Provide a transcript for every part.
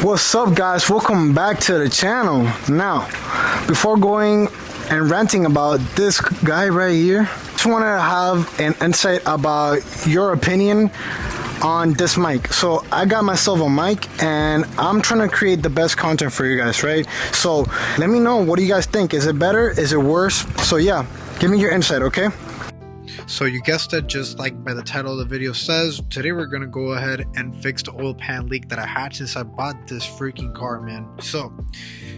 What's up, guys? Welcome back to the channel. Now, before going and ranting about this guy right here, just want to have an insight about your opinion on this mic. So I got myself a mic and I'm trying to create the best content for you guys, right? So let me know, what do you guys think? Is it better? Is it worse? So yeah, give me your insight, okay? So you guessed it, just like by the title of the video says, today we're gonna go ahead and fix the oil pan leak that I had since I bought this freaking car, man. So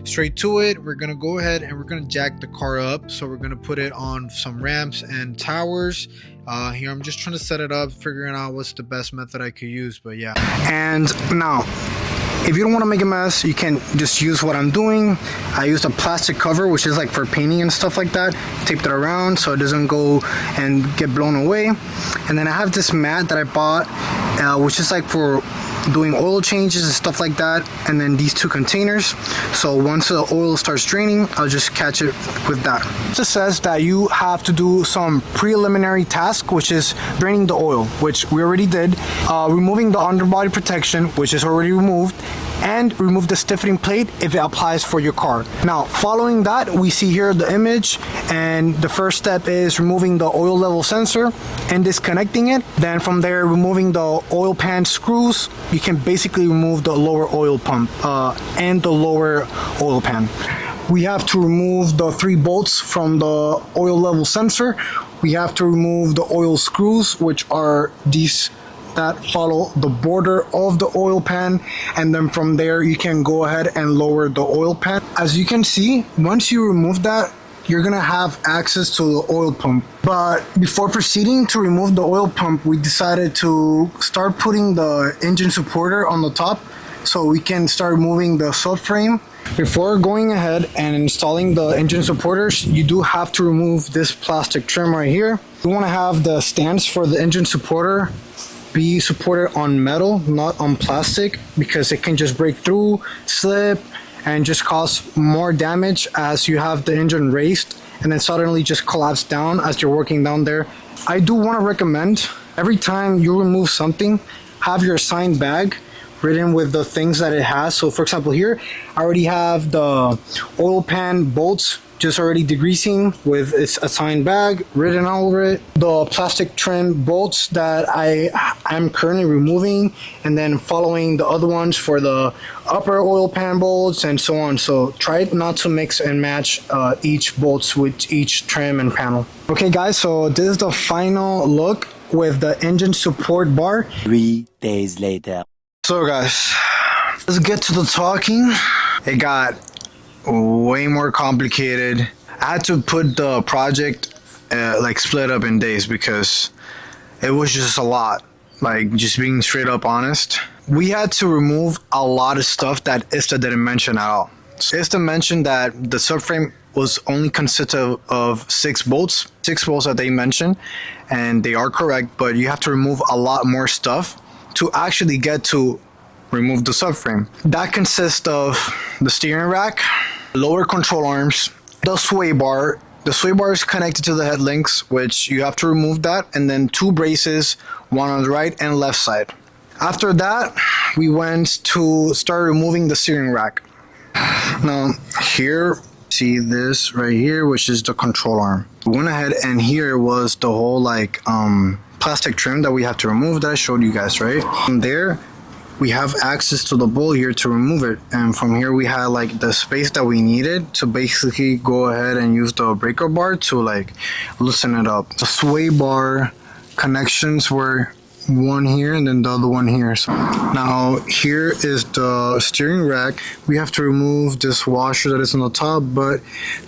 straight to it, we're gonna go ahead and we're gonna jack the car up. So we're gonna put it on some ramps and towers. Here I'm just trying to set it up, figuring out what's the best method I could use, but yeah. And now, if you don't want to make a mess, you can just use what I'm doing. I used a plastic cover, which is like for painting and stuff like that. Taped it around so it doesn't go and get blown away. And then I have this mat that I bought, which is like for doing oil changes and stuff like that. And then these two containers. So once the oil starts draining, I'll just catch it with that. This says that you have to do some preliminary task, which is draining the oil, which we already did. Removing the underbody protection, which is already removed, and remove the stiffening plate if it applies for your car. Now, following that, we see here the image, and the first step is removing the oil level sensor and disconnecting it. Then from there, removing the oil pan screws. You can basically remove the lower oil pump and the lower oil pan. We have to remove the 3 bolts from the oil level sensor. We have to remove the oil screws, which are these that follow the border of the oil pan, and then from there you can go ahead and lower the oil pan. As you can see, once you remove that, you're gonna have access to the oil pump. But before proceeding to remove the oil pump, we decided to start putting the engine supporter on the top so we can start removing the subframe. Before going ahead and installing the engine supporters, you do have to remove this plastic trim right here. You want to have the stands for the engine supporter be supported on metal, not on plastic, because it can just break through, slip, and just cause more damage as you have the engine raised and then suddenly just collapse down as you're working down there. I do want to recommend, every time you remove something, have your assigned bag written with the things that it has. So for example, here I already have the oil pan bolts just already degreasing with its assigned bag written all over it, the plastic trim bolts that I'm currently removing, and then following the other ones for the upper oil pan bolts and so on. So try not to mix and match each bolts with each trim and panel. Okay guys, so this is the final look with the engine support bar. 3 days later. So guys, let's get to the talking. It got way more complicated. I had to put the project like split up in days because it was just a lot. Like, just being straight up honest, we had to remove a lot of stuff that ISTA didn't mention at all. So ISTA mentioned that the subframe was only consisted of 6 bolts that they mentioned, and they are correct, but you have to remove a lot more stuff to actually get to remove the subframe. That consists of the steering rack, lower control arms, the sway bar. The sway bar is connected to the head links, which you have to remove that, and then 2 braces, one on the right and left side. After that, we went to start removing the steering rack. Now here, see this right here, which is the control arm. We went ahead, and here was the whole like plastic trim that we have to remove that I showed you guys, right? From there, we have access to the bowl here to remove it, and from here we had like the space that we needed to basically go ahead and use the breaker bar to like loosen it up. The sway bar connections were one here and then the other one here. So now here is the steering rack. We have to remove this washer that is on the top, but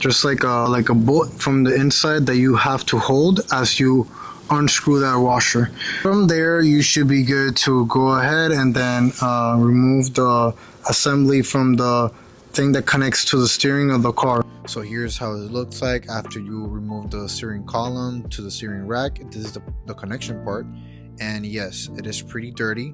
there's like a bolt from the inside that you have to hold as you unscrew that washer. From there, you should be good to go ahead and then remove the assembly from the thing that connects to the steering of the car. So here's how it looks like after you remove the steering column to the steering rack. This is the connection part, and yes, it is pretty dirty.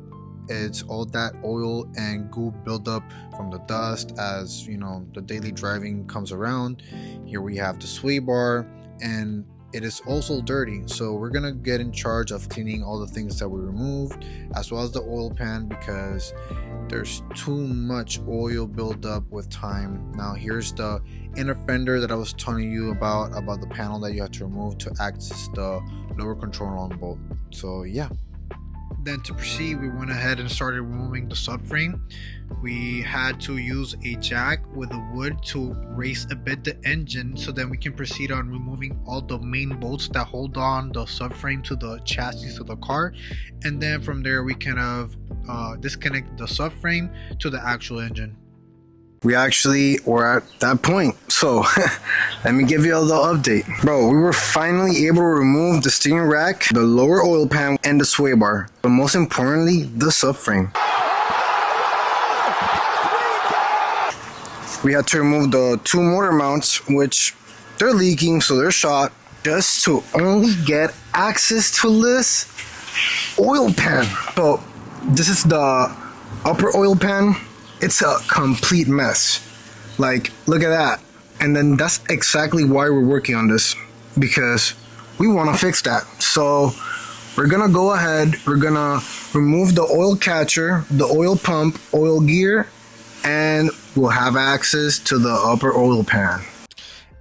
It's all that oil and goop buildup from the dust as you know the daily driving comes around. Here we have the sway bar, and it is also dirty. So we're gonna get in charge of cleaning all the things that we removed, as well as the oil pan, because there's too much oil buildup with time. Now here's the inner fender that I was telling you about the panel that you have to remove to access the lower control arm bolt. So yeah. Then to proceed, we went ahead and started removing the subframe. We had to use a jack with a wood to raise a bit the engine, so then we can proceed on removing all the main bolts that hold on the subframe to the chassis of the car, and then from there we kind of disconnect the subframe to the actual engine. We actually were at that point, so let me give you all the update. Bro, we were finally able to remove the steering rack, the lower oil pan, and the sway bar, but most importantly, the subframe. We had to remove the two motor mounts, which they're leaking, so they're shot, just to only get access to this oil pan. So this is the upper oil pan. It's a complete mess. Like, look at that. And then that's exactly why we're working on this, because we want to fix that. So we're gonna go ahead, we're gonna remove the oil catcher, the oil pump, oil gear, and we'll have access to the upper oil pan.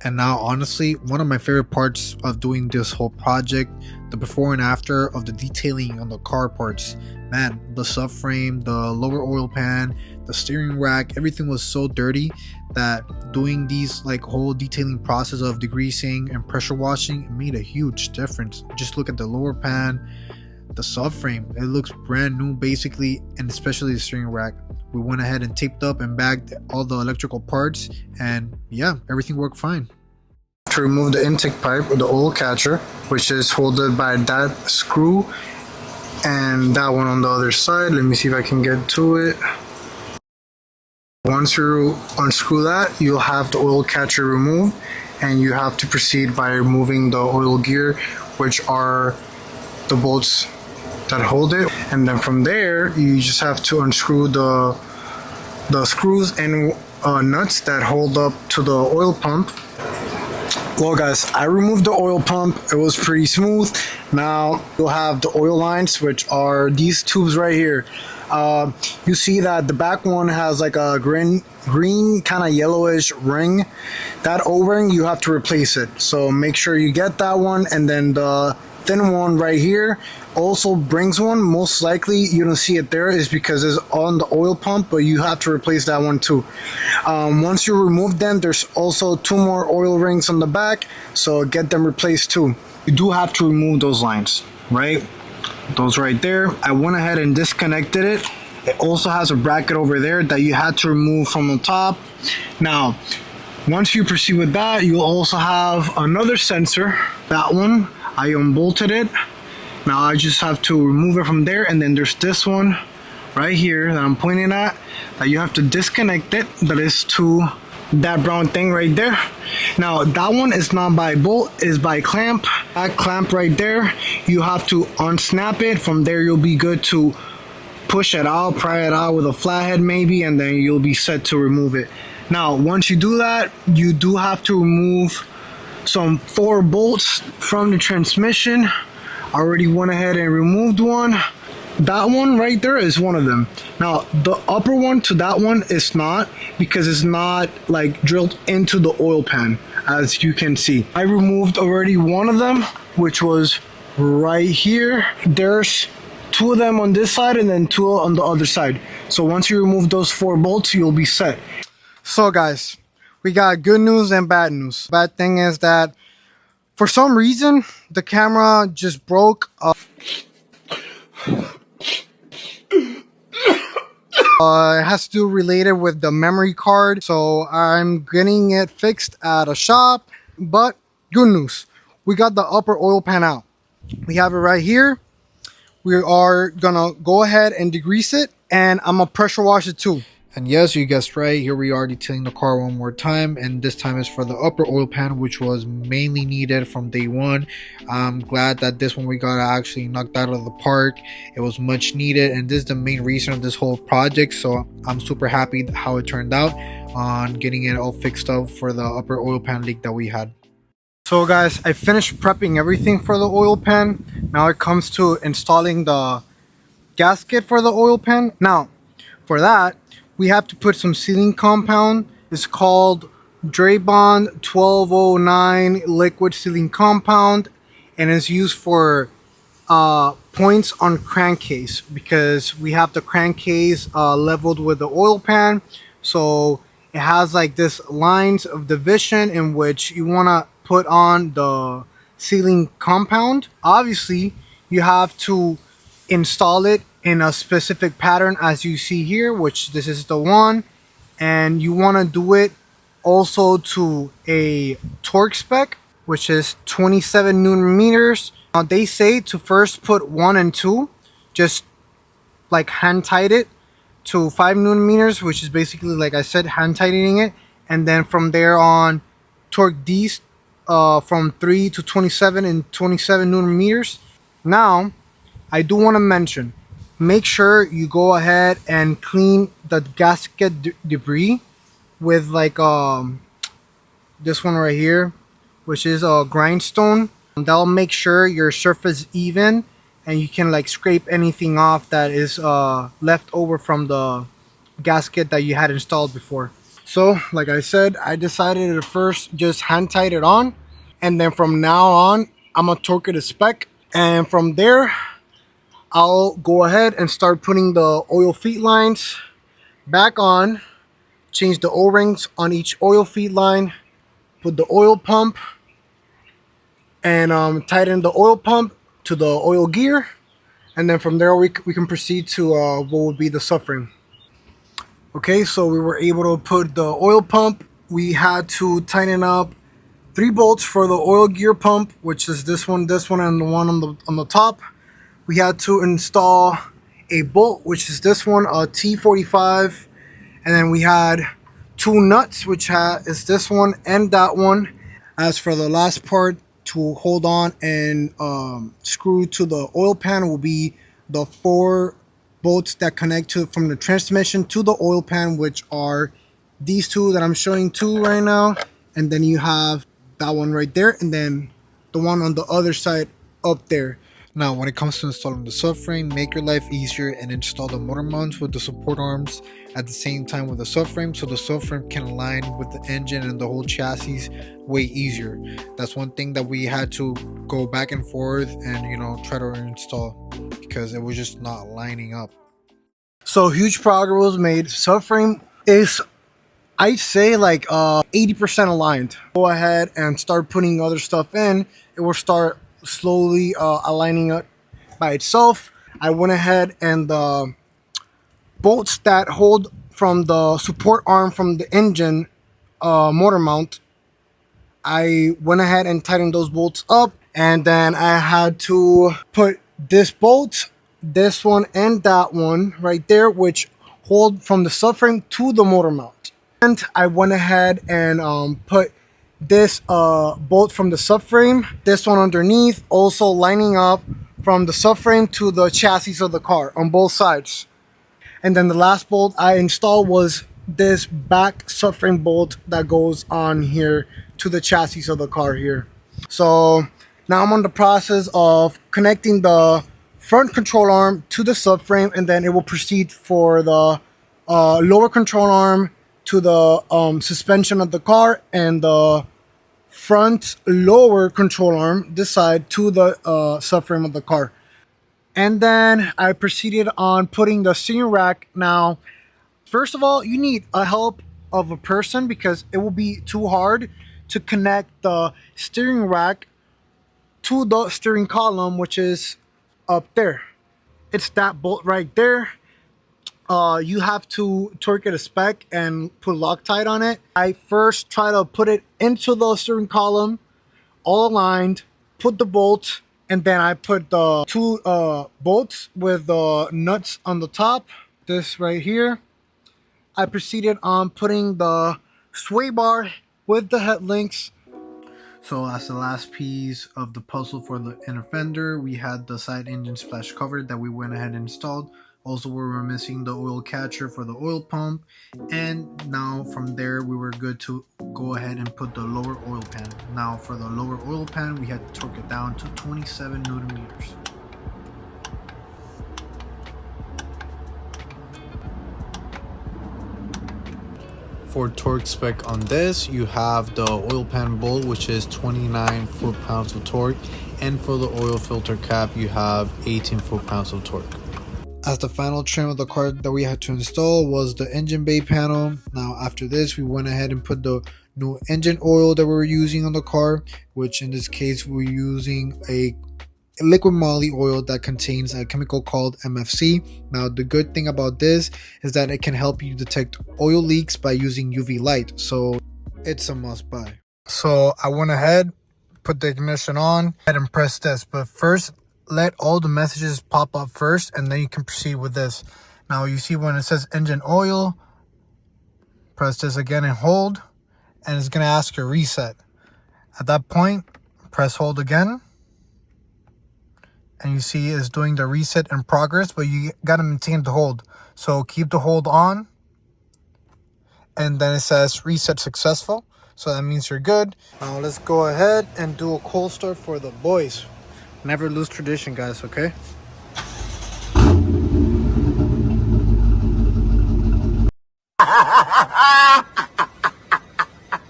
And now, honestly, one of my favorite parts of doing this whole project, the before and after of the detailing on the car parts. Man, the subframe, the lower oil pan, the steering rack, everything was so dirty that doing these like whole detailing process of degreasing and pressure washing made a huge difference. Just look at the lower pan, the subframe, it looks brand new basically, and especially the steering rack. We went ahead and taped up and bagged all the electrical parts, and yeah, everything worked fine. To remove the intake pipe with the oil catcher, which is holded by that screw and that one on the other side. Let me see if I can get to it. Once you unscrew that, you'll have the oil catcher removed, and you have to proceed by removing the oil gear, which are the bolts that hold it. And then from there, you just have to unscrew the screws and nuts that hold up to the oil pump. Well guys, I removed the oil pump. It was pretty smooth. Now you'll have the oil lines, which are these tubes right here. You see that the back one has like a green kind of yellowish ring. That O-ring, you have to replace it, so make sure you get that one. And then the thin one right here also brings one. Most likely you don't see it there is because it's on the oil pump, but you have to replace that one too. Once you remove them, there's also two more oil rings on the back, so get them replaced too. You do have to remove those lines, right? Those right there. I went ahead and disconnected it. It also has a bracket over there that you had to remove from the top. Now once you proceed with that, you'll also have another sensor. That one I unbolted it. Now I just have to remove it from there, and then there's this one right here that I'm pointing at that you have to disconnect it. That is to that brown thing right there. Now that one is not by bolt, is by clamp. That clamp right there, you have to unsnap it. From there you'll be good to push it out, pry it out with a flathead maybe, and then you'll be set to remove it. Now once you do that, you do have to remove some 4 bolts from the transmission. I already went ahead and removed one. That one right there is one of them. Now the upper one to that one is not, because it's not like drilled into the oil pan, as you can see. I removed already one of them, which was right here. There's 2 of them on this side and then 2 on the other side. So once you remove those 4 bolts, you'll be set. So guys, we got good news and bad news. Bad thing is that for some reason the camera just broke. It has to do related with the memory card, so I'm getting it fixed at a shop. But good news, we got the upper oil pan out. We have it right here. We are gonna go ahead and degrease it, and I'm gonna pressure wash it too. And yes, you guessed right, here we are detailing the car one more time, and this time is for the upper oil pan, which was mainly needed from day one. I'm glad that this one we got actually knocked out of the park. It was much needed, and this is the main reason of this whole project, so I'm super happy how it turned out on getting it all fixed up for the upper oil pan leak that we had. So guys, I finished prepping everything for the oil pan. Now it comes to installing the gasket for the oil pan. Now, for that, we have to put some sealing compound. It's called Draybond 1209 liquid sealing compound, and it's used for points on crankcase because we have the crankcase leveled with the oil pan. So it has like this lines of division in which you want to put on the sealing compound. Obviously, you have to install it in a specific pattern as you see here, which this is the one, and you want to do it also to a torque spec, which is 27 newton meters. Now they say to first put 1 and 2, just like hand tight it to 5 newton meters, which is basically, like I said, hand tightening it, and then from there on torque these from 3 to 27 and 27 newton meters. Now I do want to mention, make sure you go ahead and clean the gasket debris with like this one right here, which is a grindstone. That'll make sure your surface even and you can like scrape anything off that is left over from the gasket that you had installed before. So like I said, I decided to first just hand tight it on, and then from now on I'm gonna torque it a spec, and from there I'll go ahead and start putting the oil feed lines back on, change the O-rings on each oil feed line, put the oil pump, and tighten the oil pump to the oil gear, and then from there we can proceed to what would be the subframe. Okay, so we were able to put the oil pump. We had to tighten up 3 bolts for the oil gear pump, which is this one, and the one on the top. We had to install a bolt, which is this one, a T45, and then we had 2 nuts, which is this one and that one. As for the last part to hold on and screw to the oil pan will be the 4 bolts that connect to from the transmission to the oil pan, which are these 2 that I'm showing to right now, and then you have that one right there, and then the one on the other side up there. Now, when it comes to installing the subframe, make your life easier and install the motor mounts with the support arms at the same time with the subframe, so the subframe can align with the engine and the whole chassis way easier. That's one thing that we had to go back and forth and, you know, try to install because it was just not lining up. So huge progress was made. Subframe is, I'd say, like 80% aligned. Go ahead and start putting other stuff in. It will start slowly aligning up by itself. I went ahead and the bolts that hold from the support arm from the engine motor mount, I went ahead and tightened those bolts up, and then I had to put this bolt, this one and that one right there, which hold from the subframe to the motor mount. And I went ahead and put this bolt from the subframe, this one underneath, also lining up from the subframe to the chassis of the car on both sides. And then the last bolt I installed was this back subframe bolt that goes on here to the chassis of the car here. So now I'm on the process of connecting the front control arm to the subframe, and then it will proceed for the lower control arm to the suspension of the car, and the front lower control arm this side to the subframe of the car. And then I proceeded on putting the steering rack. Now, first of all, you need a help of a person because it will be too hard to connect the steering rack to the steering column, which is up there. It's that bolt right there. You have to torque it a spec and put Loctite on it. I first try to put it into the steering column, all aligned, put the bolt, and then I put the 2 bolts with the nuts on the top, this right here. I proceeded on putting the sway bar with the head links. So as the last piece of the puzzle for the inner fender, we had the side engine splash cover that we went ahead and installed Also, we were missing the oil catcher for the oil pump, and now from there we were good to go ahead and put the lower oil pan. Now for the lower oil pan, we had to torque it down to 27 Newton meters. For torque spec on this, you have the oil pan bolt, which is 29 foot-pounds of torque, and for the oil filter cap, you have 18 foot-pounds of torque. As the final trim of the car that we had to install was the engine bay panel. Now after this, we went ahead and put the new engine oil that we were using on the car, which in this case we're using a liquid moly oil that contains a chemical called MFC. Now the good thing about this is that it can help you detect oil leaks by using UV light, so it's a must buy. So I went ahead, put the ignition on, and press this, but first let all the messages pop up first, and then you can proceed with this. Now you see when it says engine oil, press this again and hold, and it's going to ask you reset. At that point, press hold again, and you see it's doing the reset in progress, but you got to maintain the hold. So keep the hold on, and then it says reset successful, so that means you're good. Now let's go ahead and do a cold start for the boys. Never lose tradition, guys, okay?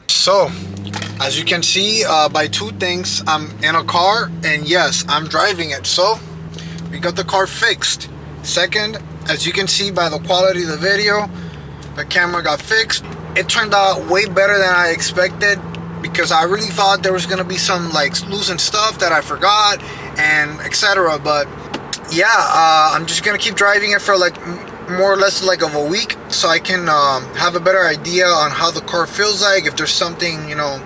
So, as you can see by two things, I'm in a car, and yes, I'm driving it. So, we got the car fixed. Second, as you can see by the quality of the video, the camera got fixed. It turned out way better than I expected, because I really thought there was gonna be some like losing stuff that I forgot and etc. But yeah, I'm just gonna keep driving it for like more or less like of a week, so I can have a better idea on how the car feels like, if there's something, you know,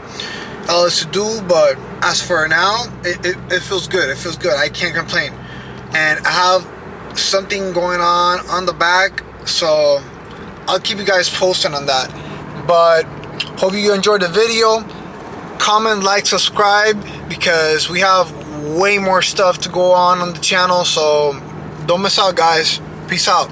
else to do. But as for now, it feels good. It feels good. I can't complain. And I have something going on the back, so I'll keep you guys posted on that. But hope you enjoyed the video. Comment, like, subscribe, because we have way more stuff to go on the channel, so don't miss out, guys. Peace out.